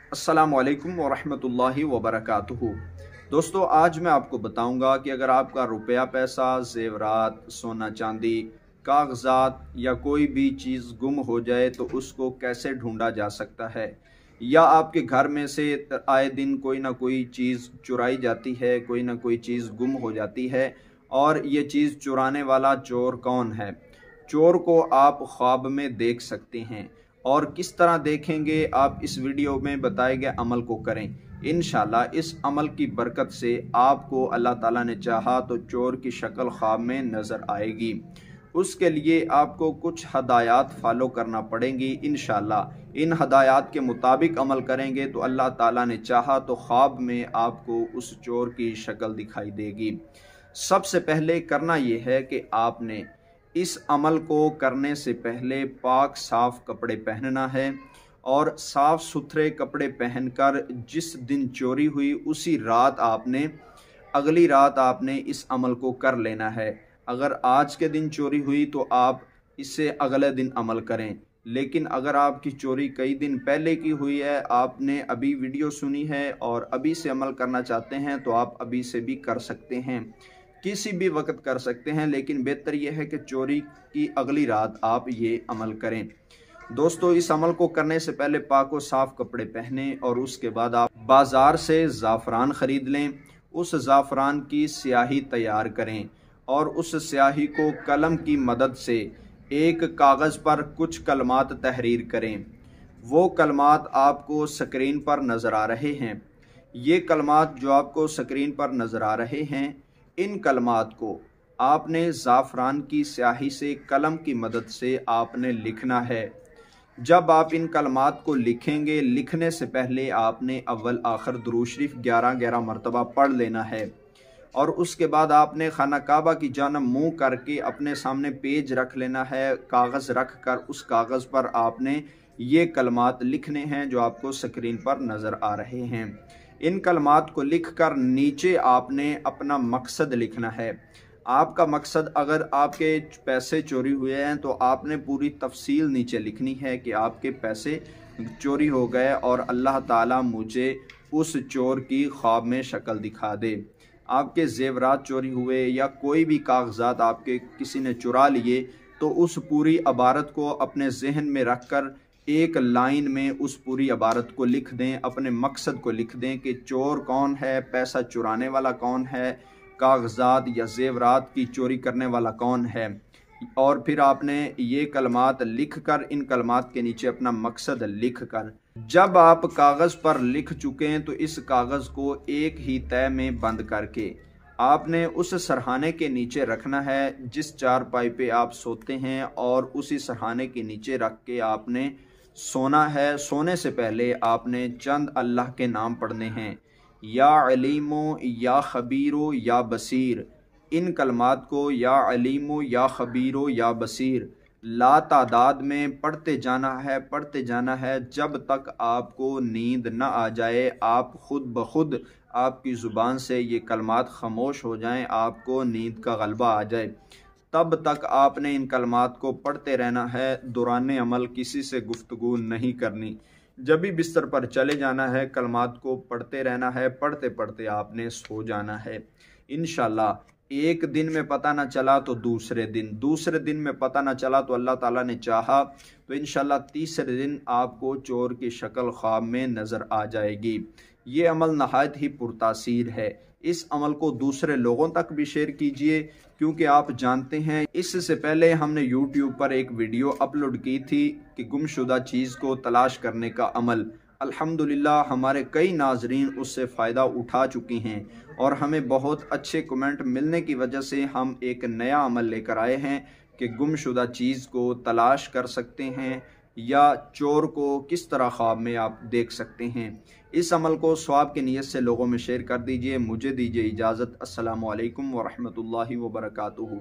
अस्सलामुअलैकुम वरहमतुल्लाहि वबरकातुहू। दोस्तों, आज मैं आपको बताऊंगा कि अगर आपका रुपया पैसा, जेवरात, सोना चांदी, कागजात या कोई भी चीज़ गुम हो जाए तो उसको कैसे ढूंढा जा सकता है। या आपके घर में से आए दिन कोई ना कोई चीज़ चुराई जाती है, कोई ना कोई चीज़ गुम हो जाती है, और ये चीज़ चुराने वाला चोर कौन है। चोर को आप ख्वाब में देख सकते हैं, और किस तरह देखेंगे आप इस वीडियो में बताए गए अमल को करें। इंशाल्लाह इस अमल की बरकत से आपको अल्लाह ताला ने चाहा तो चोर की शक्ल ख्वाब में नज़र आएगी। उसके लिए आपको कुछ हदायत फॉलो करना पड़ेंगी। इंशाल्लाह इन हदायत के मुताबिक अमल करेंगे तो अल्लाह ताला ने चाहा तो ख्वाब में आपको उस चोर की शक्ल दिखाई देगी। सबसे पहले करना यह है कि आपने इस अमल को करने से पहले पाक साफ कपड़े पहनना है, और साफ सुथरे कपड़े पहनकर जिस दिन चोरी हुई उसी रात अगली रात आपने इस अमल को कर लेना है। अगर आज के दिन चोरी हुई तो आप इससे अगले दिन अमल करें, लेकिन अगर आपकी चोरी कई दिन पहले की हुई है, आपने अभी वीडियो सुनी है और अभी से अमल करना चाहते हैं तो आप अभी से भी कर सकते हैं, किसी भी वक्त कर सकते हैं, लेकिन बेहतर यह है कि चोरी की अगली रात आप ये अमल करें। दोस्तों, इस अमल को करने से पहले पाक व साफ कपड़े पहने और उसके बाद आप बाज़ार से ज़ाफ़रान ख़रीद लें। उस ज़ाफ़रान की स्याही तैयार करें और उस स्याही को कलम की मदद से एक कागज़ पर कुछ कलमात तहरीर करें। वो कलमात आपको स्क्रीन पर नज़र आ रहे हैं। ये कलमात जो आपको स्क्रीन पर नज़र आ रहे हैं, इन कलमात को आपने ज़ाफ़रान की स्याही से कलम की मदद से आपने लिखना है। जब आप इन कलमात को लिखेंगे, लिखने से पहले आपने अव्वल आखिर दुरूद शरीफ 11-11 मरतबा पढ़ लेना है, और उसके बाद आपने खाना काबा की जानब मुँह करके अपने सामने पेज रख लेना है। कागज़ रख कर उस कागज़ पर आपने ये कलमात लिखने हैं जो आपको स्क्रीन पर नज़र आ रहे हैं। इन कलमात को लिखकर नीचे आपने अपना मकसद लिखना है। आपका मकसद, अगर आपके पैसे चोरी हुए हैं तो आपने पूरी तफसील नीचे लिखनी है कि आपके पैसे चोरी हो गए और अल्लाह ताला मुझे उस चोर की ख्वाब में शक्ल दिखा दे। आपके जेवरात चोरी हुए या कोई भी कागजात आपके किसी ने चुरा लिए तो उस पूरी इबारत को अपने जहन में रख कर एक लाइन में उस पूरी इबारत को लिख दें, अपने मकसद को लिख दें कि चोर कौन है, पैसा चुराने वाला कौन है, कागजात या जेवरात की चोरी करने वाला कौन है। और फिर आपने ये कलमात लिख कर इन कलमात के नीचे अपना मकसद लिख कर जब आप कागज़ पर लिख चुके हैं तो इस कागज़ को एक ही तय में बंद करके आपने उस सरहाने के नीचे रखना है जिस चारपाई पे आप सोते हैं, और उसी सरहाने के नीचे रख के आपने सोना है। सोने से पहले आपने चंद अल्लाह के नाम पढ़ने हैं, या अलीमो, या खबीरो, या बसीर। इन कलमात को या अलीमो, या खबीरो, या बसीर ला तादाद में पढ़ते जाना है जब तक आपको नींद न आ जाए। आप खुद ब खुद आपकी ज़ुबान से ये कलमात खामोश हो जाएं, आपको नींद का गलबा आ जाए, तब तक आपने इन कलमात को पढ़ते रहना है। दौरान अमल किसी से गुफ्तगू नहीं करनी। जब भी बिस्तर पर चले जाना है, कलमात को पढ़ते रहना है, पढ़ते पढ़ते आपने सो जाना है। इंशाल्लाह एक दिन में पता ना चला तो दूसरे दिन में पता ना चला तो अल्लाह ताला ने चाहा तो इंशाल्लाह तीसरे दिन आपको चोर की शक्ल ख्वाब में नज़र आ जाएगी। ये अमल नहायत ही पुरतासीर है। इस अमल को दूसरे लोगों तक भी शेयर कीजिए, क्योंकि आप जानते हैं इससे पहले हमने यूट्यूब पर एक वीडियो अपलोड की थी कि गुमशुदा चीज़ को तलाश करने का अमल। अल्हम्दुलिल्लाह हमारे कई नाजरीन उससे फ़ायदा उठा चुकी हैं, और हमें बहुत अच्छे कमेंट मिलने की वजह से हम एक नया अमल लेकर आए हैं कि गुमशुदा चीज़ को तलाश कर सकते हैं, या चोर को किस तरह ख्वाब में आप देख सकते हैं। इस अमल को सवाब की नीयत से लोगों में शेयर कर दीजिए। मुझे दीजिए इजाज़त। अस्सलामु अलैकुम वरहमतुल्लाहि वबरकातुहू।